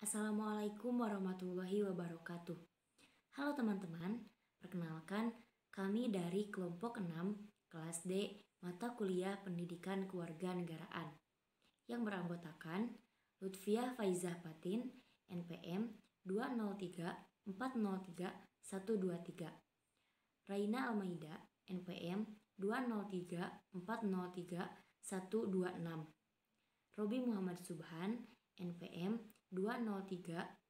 Assalamualaikum warahmatullahi wabarakatuh. Halo teman-teman, perkenalkan kami dari kelompok 6 kelas D mata kuliah Pendidikan Kewarganegaraan yang beranggotakan Lutfiah Faizah Patin, NPM 203403123, Raina Almaida, NPM 203403126, Robi Muhammad Subhan, NPM 203403158,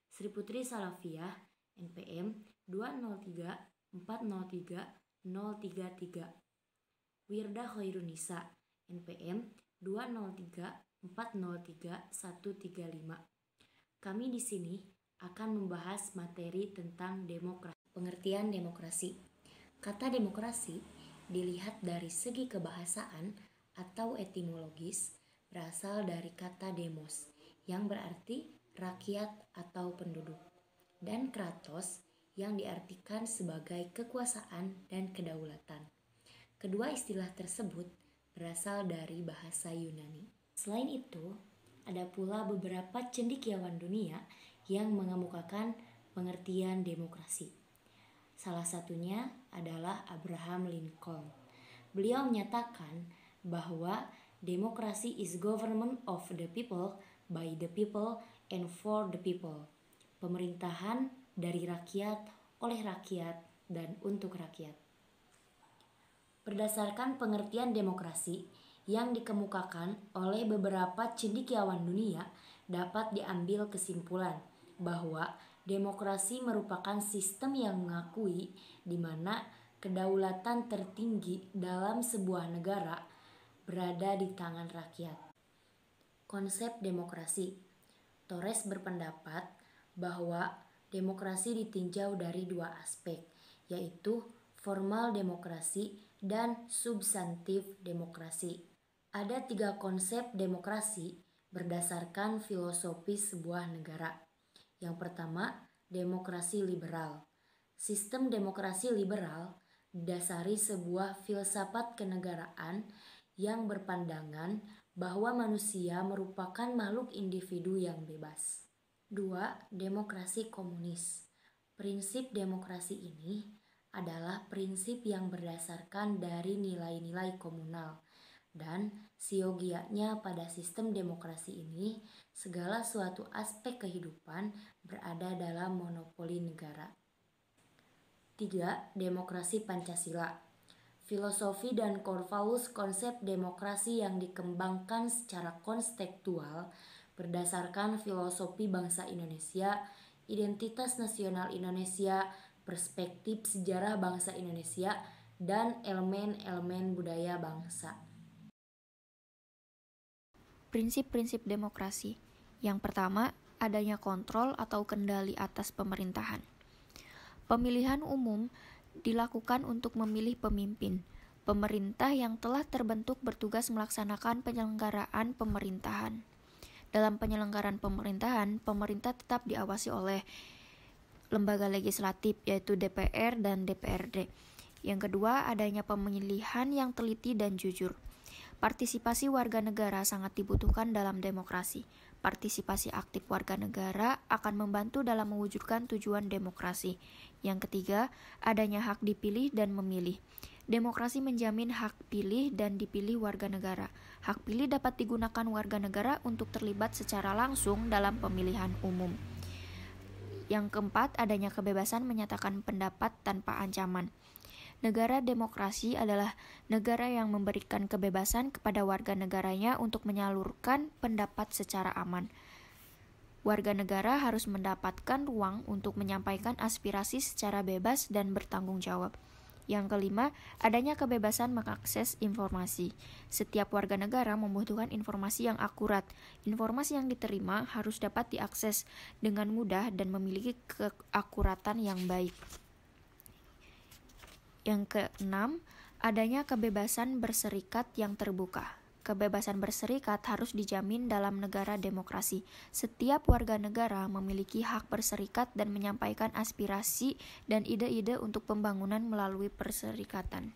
Sri Putri Salafiah, NPM 203403033, Wirda Khairunisa, NPM 203403135. Kami di sini akan membahas materi tentang demokrasi. Pengertian demokrasi. Kata demokrasi dilihat dari segi kebahasaan atau etimologis berasal dari kata demos yang berarti rakyat atau penduduk, dan kratos yang diartikan sebagai kekuasaan dan kedaulatan. Kedua istilah tersebut berasal dari bahasa Yunani. Selain itu, ada pula beberapa cendekiawan dunia yang mengemukakan pengertian demokrasi. Salah satunya adalah Abraham Lincoln. Beliau menyatakan bahwa demokrasi is government of the people, by the people, and for the people. Pemerintahan dari rakyat, oleh rakyat, dan untuk rakyat. Berdasarkan pengertian demokrasi yang dikemukakan oleh beberapa cendekiawan dunia, dapat diambil kesimpulan bahwa demokrasi merupakan sistem yang mengakui di mana kedaulatan tertinggi dalam sebuah negara berada di tangan rakyat. Konsep demokrasi. Torres berpendapat bahwa demokrasi ditinjau dari dua aspek, yaitu formal demokrasi dan substantif demokrasi. Ada 3 konsep demokrasi berdasarkan filosofi sebuah negara. Yang pertama, demokrasi liberal. Sistem demokrasi liberal didasari sebuah filsafat kenegaraan yang berpandangan bahwa manusia merupakan makhluk individu yang bebas. 2. Demokrasi komunis. Prinsip demokrasi ini adalah prinsip yang berdasarkan dari nilai-nilai komunal, dan siogianya pada sistem demokrasi ini segala suatu aspek kehidupan berada dalam monopoli negara. 3. Demokrasi Pancasila. Filosofi dan core values konsep demokrasi yang dikembangkan secara konseptual berdasarkan filosofi bangsa Indonesia, identitas nasional Indonesia, perspektif sejarah bangsa Indonesia, dan elemen-elemen budaya bangsa. Prinsip-prinsip demokrasi. Yang pertama, adanya kontrol atau kendali atas pemerintahan. Pemilihan umum dilakukan untuk memilih pemimpin. Pemerintah yang telah terbentuk bertugas melaksanakan penyelenggaraan pemerintahan. Dalam penyelenggaraan pemerintahan, pemerintah tetap diawasi oleh lembaga legislatif, yaitu DPR dan DPRD. Yang kedua, adanya pemilihan yang teliti dan jujur. Partisipasi warga negara sangat dibutuhkan dalam demokrasi. Partisipasi aktif warga negara akan membantu dalam mewujudkan tujuan demokrasi. Yang ketiga, adanya hak dipilih dan memilih. Demokrasi menjamin hak pilih dan dipilih warga negara. Hak pilih dapat digunakan warga negara untuk terlibat secara langsung dalam pemilihan umum. Yang keempat, adanya kebebasan menyatakan pendapat tanpa ancaman. Negara demokrasi adalah negara yang memberikan kebebasan kepada warga negaranya untuk menyalurkan pendapat secara aman. Warga negara harus mendapatkan ruang untuk menyampaikan aspirasi secara bebas dan bertanggung jawab. Yang kelima, adanya kebebasan mengakses informasi. Setiap warga negara membutuhkan informasi yang akurat. Informasi yang diterima harus dapat diakses dengan mudah dan memiliki keakuratan yang baik. Yang keenam, adanya kebebasan berserikat yang terbuka. Kebebasan berserikat harus dijamin dalam negara demokrasi. Setiap warga negara memiliki hak berserikat dan menyampaikan aspirasi dan ide-ide untuk pembangunan melalui perserikatan.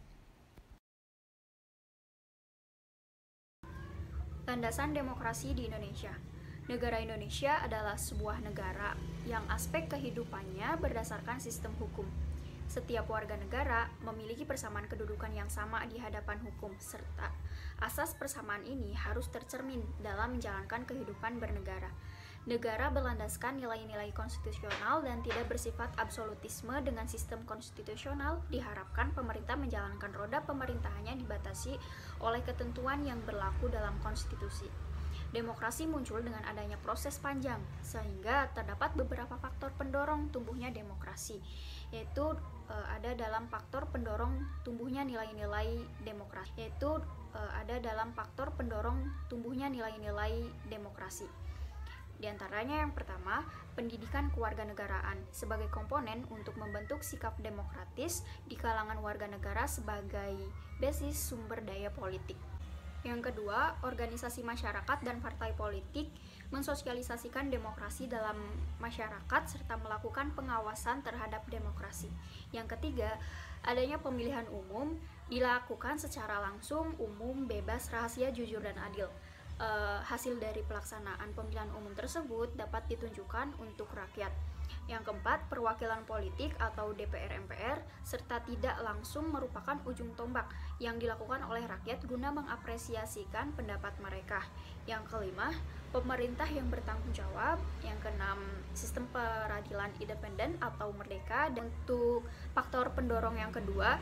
Landasan demokrasi di Indonesia. Negara Indonesia adalah sebuah negara yang aspek kehidupannya berdasarkan sistem hukum. Setiap warga negara memiliki persamaan kedudukan yang sama di hadapan hukum, serta asas persamaan ini harus tercermin dalam menjalankan kehidupan bernegara. Negara berlandaskan nilai-nilai konstitusional dan tidak bersifat absolutisme. Dengan sistem konstitusional, diharapkan pemerintah menjalankan roda pemerintahannya dibatasi oleh ketentuan yang berlaku dalam konstitusi. Demokrasi muncul dengan adanya proses panjang, sehingga terdapat beberapa faktor pendorong tumbuhnya demokrasi, yaitu ada dalam faktor pendorong tumbuhnya nilai-nilai demokrasi. Di antaranya yang pertama, pendidikan kewarganegaraan sebagai komponen untuk membentuk sikap demokratis di kalangan warga negara sebagai basis sumber daya politik. Yang kedua, organisasi masyarakat dan partai politik mensosialisasikan demokrasi dalam masyarakat serta melakukan pengawasan terhadap demokrasi. Yang ketiga, adanya pemilihan umum dilakukan secara langsung, umum, bebas, rahasia, jujur, dan adil. Hasil dari pelaksanaan pemilihan umum tersebut dapat ditunjukkan untuk rakyat. Yang keempat, perwakilan politik atau DPR-MPR serta tidak langsung merupakan ujung tombak yang dilakukan oleh rakyat guna mengapresiasikan pendapat mereka. Yang kelima, pemerintah yang bertanggung jawab. Yang keenam, sistem peradilan independen atau merdeka. Dan untuk faktor pendorong yang kedua,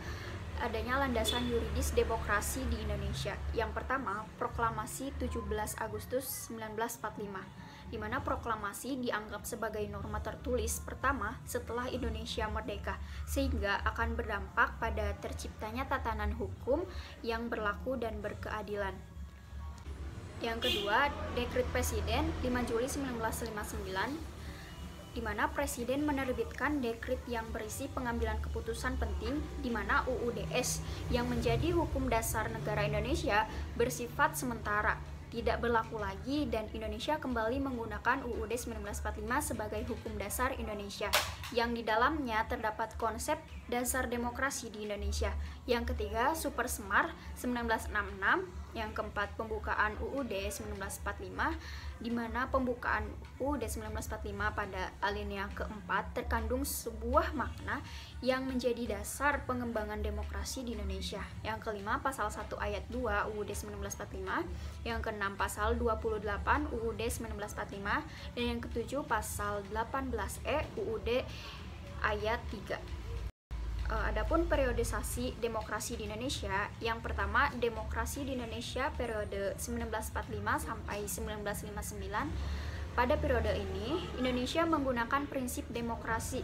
adanya landasan yuridis demokrasi di Indonesia. Yang pertama, Proklamasi 17 Agustus 1945, di mana proklamasi dianggap sebagai norma tertulis pertama setelah Indonesia merdeka, sehingga akan berdampak pada terciptanya tatanan hukum yang berlaku dan berkeadilan. Yang kedua, Dekret Presiden 5 Juli 1959, di mana Presiden menerbitkan dekret yang berisi pengambilan keputusan penting, di mana UUDS yang menjadi hukum dasar negara Indonesia bersifat sementara, tidak berlaku lagi, dan Indonesia kembali menggunakan UUD 1945 sebagai hukum dasar Indonesia, yang di dalamnya terdapat konsep dasar demokrasi di Indonesia. Yang ketiga, Supersemar 1966. Yang keempat, pembukaan UUD 1945, di mana pembukaan UUD 1945 pada alinea keempat terkandung sebuah makna yang menjadi dasar pengembangan demokrasi di Indonesia. Yang kelima, pasal 1 ayat 2 UUD 1945, yang keenam pasal 28 UUD 1945, dan yang ketujuh pasal 18E UUD ayat 3. Adapun periodisasi demokrasi di Indonesia, yang pertama, demokrasi di Indonesia periode 1945 sampai 1959. Pada periode ini, Indonesia menggunakan prinsip demokrasi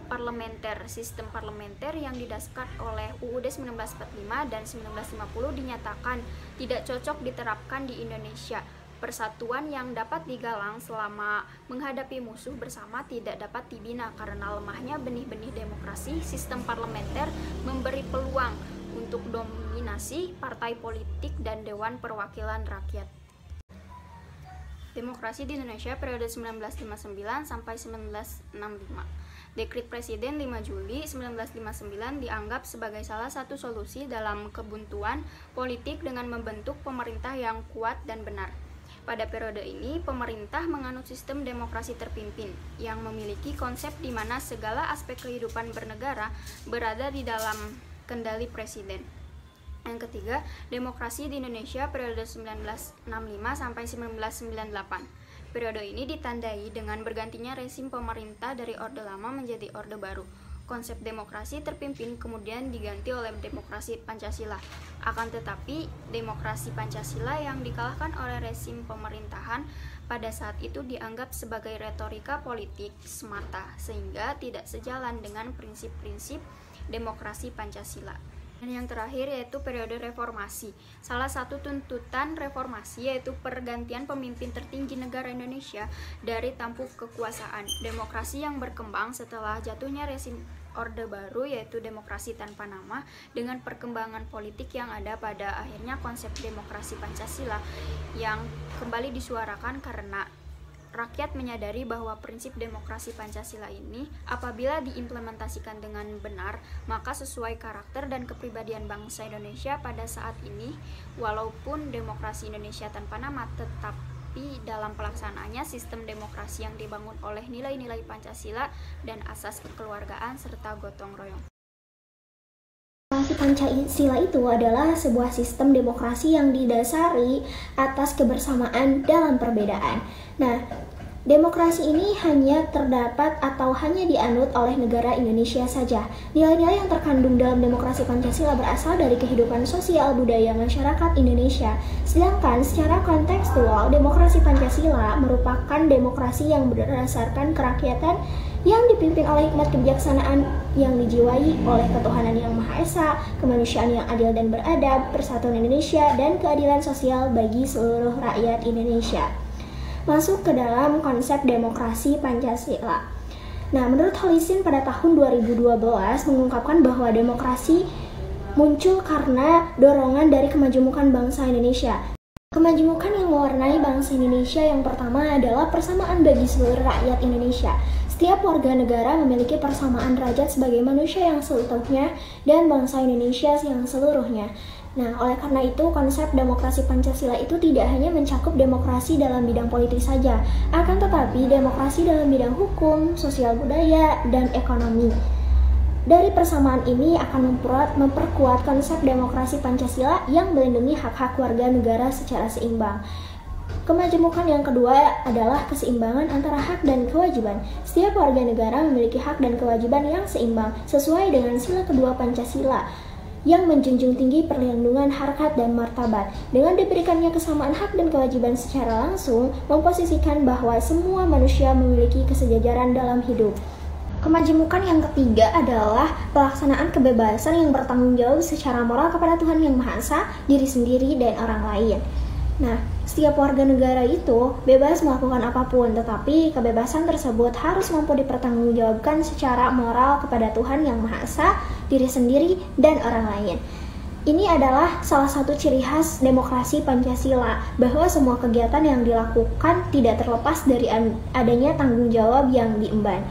parlementer. Sistem parlementer yang didasarkan oleh UUD 1945 dan 1950 dinyatakan tidak cocok diterapkan di Indonesia. Persatuan yang dapat digalang selama menghadapi musuh bersama tidak dapat dibina karena lemahnya benih-benih demokrasi. Sistem parlementer memberi peluang untuk dominasi partai politik dan Dewan Perwakilan Rakyat. Demokrasi di Indonesia periode 1959 sampai 1965. Dekret Presiden 5 Juli 1959 dianggap sebagai salah satu solusi dalam kebuntuan politik dengan membentuk pemerintah yang kuat dan benar. Pada periode ini, pemerintah menganut sistem demokrasi terpimpin yang memiliki konsep di mana segala aspek kehidupan bernegara berada di dalam kendali presiden. Yang ketiga, demokrasi di Indonesia periode 1965 sampai 1998. Periode ini ditandai dengan bergantinya rezim pemerintah dari Orde Lama menjadi Orde Baru. Konsep demokrasi terpimpin kemudian diganti oleh demokrasi Pancasila. Akan tetapi, demokrasi Pancasila yang dikalahkan oleh rezim pemerintahan pada saat itu dianggap sebagai retorika politik semata, sehingga tidak sejalan dengan prinsip-prinsip demokrasi Pancasila. Dan yang terakhir yaitu periode reformasi. Salah satu tuntutan reformasi yaitu pergantian pemimpin tertinggi negara Indonesia dari tampuk kekuasaan. Demokrasi yang berkembang setelah jatuhnya rezim Orde Baru yaitu demokrasi tanpa nama, dengan perkembangan politik yang ada pada akhirnya konsep demokrasi Pancasila yang kembali disuarakan karena rakyat menyadari bahwa prinsip demokrasi Pancasila ini apabila diimplementasikan dengan benar, maka sesuai karakter dan kepribadian bangsa Indonesia pada saat ini, walaupun demokrasi Indonesia tanpa nama, tetapi dalam pelaksanaannya sistem demokrasi yang dibangun oleh nilai-nilai Pancasila dan asas kekeluargaan serta gotong royong. Demokrasi Pancasila itu adalah sebuah sistem demokrasi yang didasari atas kebersamaan dalam perbedaan. Nah, demokrasi ini hanya terdapat atau hanya dianut oleh negara Indonesia saja. Nilai-nilai yang terkandung dalam demokrasi Pancasila berasal dari kehidupan sosial budaya masyarakat Indonesia. Sedangkan secara kontekstual, demokrasi Pancasila merupakan demokrasi yang berdasarkan kerakyatan yang dipimpin oleh hikmat kebijaksanaan yang dijiwai oleh ketuhanan yang Maha Esa, kemanusiaan yang adil dan beradab, persatuan Indonesia, dan keadilan sosial bagi seluruh rakyat Indonesia. Masuk ke dalam konsep demokrasi Pancasila. Nah, menurut Holisin pada tahun 2012 mengungkapkan bahwa demokrasi muncul karena dorongan dari kemajemukan bangsa Indonesia. Kemajemukan yang mewarnai bangsa Indonesia yang pertama adalah persamaan bagi seluruh rakyat Indonesia. Setiap warga negara memiliki persamaan derajat sebagai manusia yang seutuhnya dan bangsa Indonesia yang seluruhnya. Nah, oleh karena itu, konsep demokrasi Pancasila itu tidak hanya mencakup demokrasi dalam bidang politik saja, akan tetapi demokrasi dalam bidang hukum, sosial budaya, dan ekonomi. Dari persamaan ini akan memperkuat konsep demokrasi Pancasila yang melindungi hak-hak warga negara secara seimbang. Kemajemukan yang kedua adalah keseimbangan antara hak dan kewajiban. Setiap warga negara memiliki hak dan kewajiban yang seimbang sesuai dengan sila kedua Pancasila yang menjunjung tinggi perlindungan harkat dan martabat. Dengan diberikannya kesamaan hak dan kewajiban secara langsung, memposisikan bahwa semua manusia memiliki kesejajaran dalam hidup. Kemajemukan yang ketiga adalah pelaksanaan kebebasan yang bertanggung jawab secara moral kepada Tuhan Yang Maha Esa, diri sendiri, dan orang lain. Nah, setiap warga negara itu bebas melakukan apapun, tetapi kebebasan tersebut harus mampu dipertanggungjawabkan secara moral kepada Tuhan Yang Maha Esa, diri sendiri, dan orang lain. Ini adalah salah satu ciri khas demokrasi Pancasila, bahwa semua kegiatan yang dilakukan tidak terlepas dari adanya tanggung jawab yang diemban.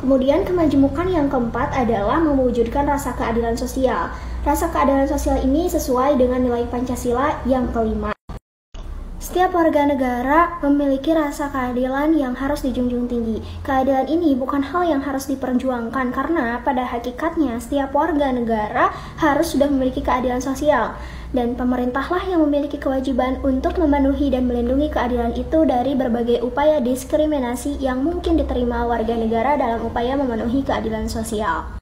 Kemudian kemajemukan yang keempat adalah mewujudkan rasa keadilan sosial. Rasa keadilan sosial ini sesuai dengan nilai Pancasila yang kelima. Setiap warga negara memiliki rasa keadilan yang harus dijunjung tinggi. Keadilan ini bukan hal yang harus diperjuangkan karena pada hakikatnya setiap warga negara harus sudah memiliki keadilan sosial. Dan pemerintahlah yang memiliki kewajiban untuk memenuhi dan melindungi keadilan itu dari berbagai upaya diskriminasi yang mungkin diterima warga negara dalam upaya memenuhi keadilan sosial.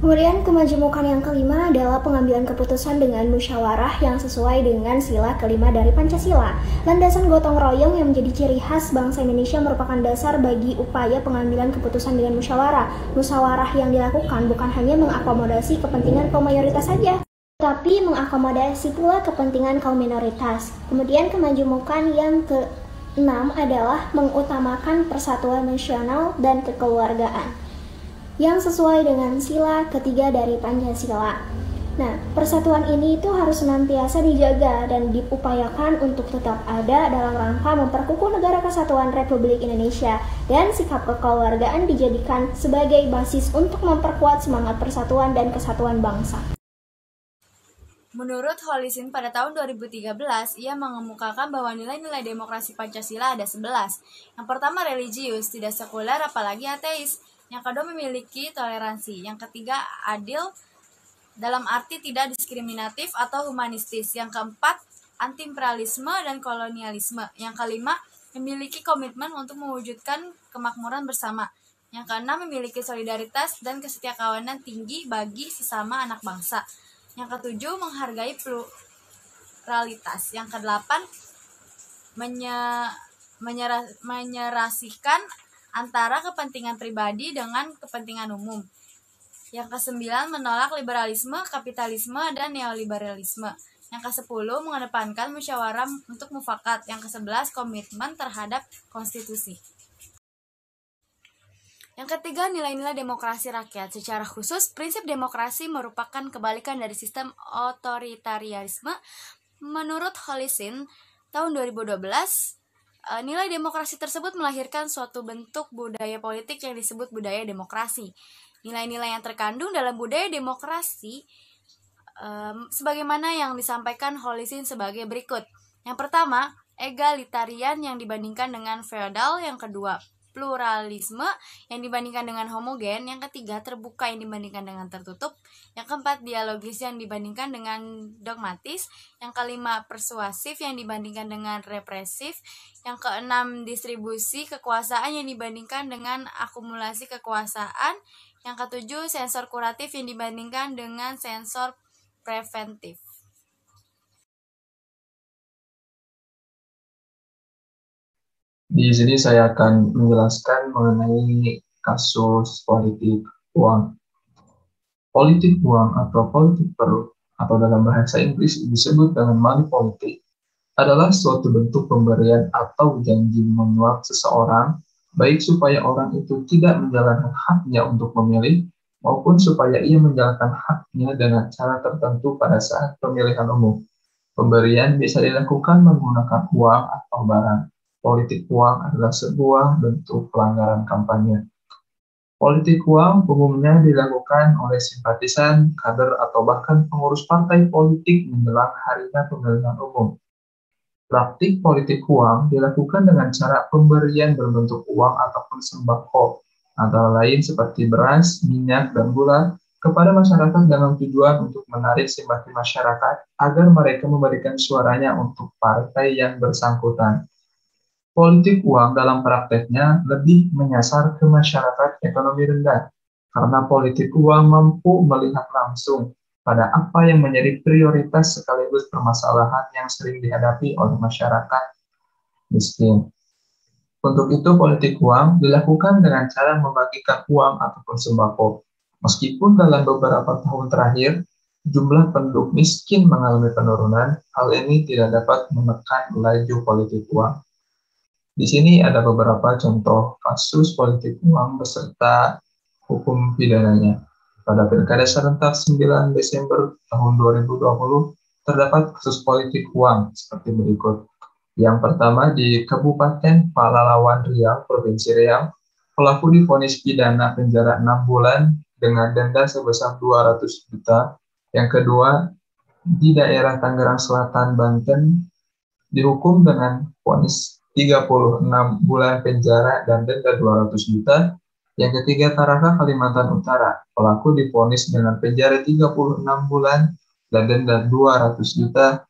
Kemudian kemajemukan yang kelima adalah pengambilan keputusan dengan musyawarah yang sesuai dengan sila kelima dari Pancasila. Landasan gotong royong yang menjadi ciri khas bangsa Indonesia merupakan dasar bagi upaya pengambilan keputusan dengan musyawarah. Musyawarah yang dilakukan bukan hanya mengakomodasi kepentingan kaum mayoritas saja, tapi mengakomodasi pula kepentingan kaum minoritas. Kemudian kemajemukan yang keenam adalah mengutamakan persatuan nasional dan kekeluargaan yang sesuai dengan sila ketiga dari Pancasila. Nah, persatuan ini itu harus senantiasa dijaga dan diupayakan untuk tetap ada dalam rangka memperkukuh Negara Kesatuan Republik Indonesia, dan sikap kekeluargaan dijadikan sebagai basis untuk memperkuat semangat persatuan dan kesatuan bangsa. Menurut Holisin pada tahun 2013, ia mengemukakan bahwa nilai-nilai demokrasi Pancasila ada 11. Yang pertama religius, tidak sekuler apalagi ateis. Yang kedua memiliki toleransi. Yang ketiga adil dalam arti tidak diskriminatif atau humanistis. Yang keempat anti-imperialisme dan kolonialisme. Yang kelima memiliki komitmen untuk mewujudkan kemakmuran bersama. Yang keenam memiliki solidaritas dan kesetiakawanan tinggi bagi sesama anak bangsa. Yang ketujuh menghargai pluralitas. Yang kedelapan menyerasikan antara kepentingan pribadi dengan kepentingan umum. Yang kesembilan menolak liberalisme, kapitalisme, dan neoliberalisme. Yang kesepuluh mengedepankan musyawarah untuk mufakat. Yang kesebelas komitmen terhadap konstitusi. Yang ketiga, nilai-nilai demokrasi rakyat. Secara khusus, prinsip demokrasi merupakan kebalikan dari sistem otoritarianisme. Menurut Holisin, tahun 2012, Nilai demokrasi tersebut melahirkan suatu bentuk budaya politik yang disebut budaya demokrasi. Nilai-nilai yang terkandung dalam budaya demokrasi sebagaimana yang disampaikan Holisin sebagai berikut. Yang pertama, egalitarian yang dibandingkan dengan feodal. Yang kedua, pluralisme yang dibandingkan dengan homogen. Yang ketiga, terbuka yang dibandingkan dengan tertutup. Yang keempat, dialogis yang dibandingkan dengan dogmatis. Yang kelima, persuasif yang dibandingkan dengan represif. Yang keenam, distribusi kekuasaan yang dibandingkan dengan akumulasi kekuasaan. Yang ketujuh, sensor kuratif yang dibandingkan dengan sensor preventif. Di sini saya akan menjelaskan mengenai kasus politik uang. Politik uang atau politik perut, atau dalam bahasa Inggris disebut dengan money politik, adalah suatu bentuk pemberian atau janji menyuap seseorang, baik supaya orang itu tidak menjalankan haknya untuk memilih, maupun supaya ia menjalankan haknya dengan cara tertentu pada saat pemilihan umum. Pemberian bisa dilakukan menggunakan uang atau barang. Politik uang adalah sebuah bentuk pelanggaran kampanye. Politik uang umumnya dilakukan oleh simpatisan, kader, atau bahkan pengurus partai politik menjelang harinya pemilihan umum. Praktik politik uang dilakukan dengan cara pemberian berbentuk uang ataupun sembako, antara lain seperti beras, minyak, dan gula, kepada masyarakat dengan tujuan untuk menarik simpati masyarakat agar mereka memberikan suaranya untuk partai yang bersangkutan. Politik uang dalam prakteknya lebih menyasar ke masyarakat ekonomi rendah, karena politik uang mampu melihat langsung pada apa yang menjadi prioritas sekaligus permasalahan yang sering dihadapi oleh masyarakat miskin. Untuk itu, politik uang dilakukan dengan cara membagikan uang ataupun sembako. Meskipun dalam beberapa tahun terakhir, jumlah penduduk miskin mengalami penurunan, hal ini tidak dapat menekan laju politik uang. Di sini ada beberapa contoh kasus politik uang beserta hukum pidananya. Pada Pilkada serentak 9 Desember tahun 2020, terdapat kasus politik uang seperti berikut. Yang pertama, di Kabupaten Palalawan Riau, Provinsi Riau, pelaku divonis pidana penjara 6 bulan dengan denda sebesar 200 juta. Yang kedua, di daerah Tangerang Selatan, Banten, dihukum dengan vonis 36 bulan penjara dan denda 200 juta. Yang ketiga, Tarakan, Kalimantan Utara, pelaku divonis dengan penjara 36 bulan dan denda 200 juta.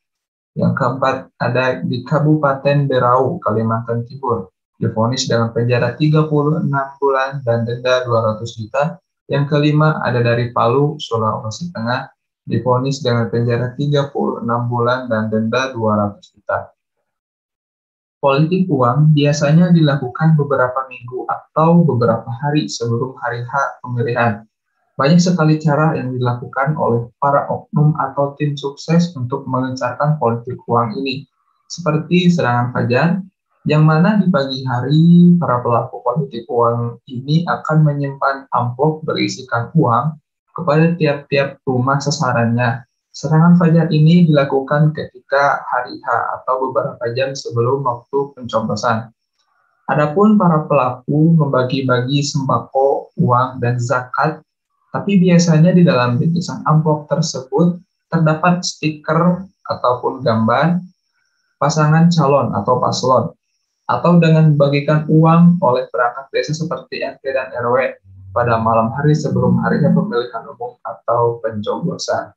Yang keempat, ada di Kabupaten Berau, Kalimantan Timur, divonis dengan penjara 36 bulan dan denda 200 juta. Yang kelima, ada dari Palu, Sulawesi Tengah, divonis dengan penjara 36 bulan dan denda 200 juta. Politik uang biasanya dilakukan beberapa minggu atau beberapa hari sebelum hari H pemilihan. Banyak sekali cara yang dilakukan oleh para oknum atau tim sukses untuk melancarkan politik uang ini, seperti serangan fajar, yang mana di pagi hari para pelaku politik uang ini akan menyimpan amplop berisikan uang kepada tiap-tiap rumah sasarannya. Serangan fajar ini dilakukan ketika hari H atau beberapa jam sebelum waktu pencoblosan. Adapun para pelaku membagi-bagi sembako, uang, dan zakat, tapi biasanya di dalam bingkisan amplop tersebut terdapat stiker ataupun gambar pasangan calon atau paslon, atau dengan membagikan uang oleh perangkat desa seperti RT dan RW pada malam hari sebelum harinya pemilihan umum atau pencoblosan.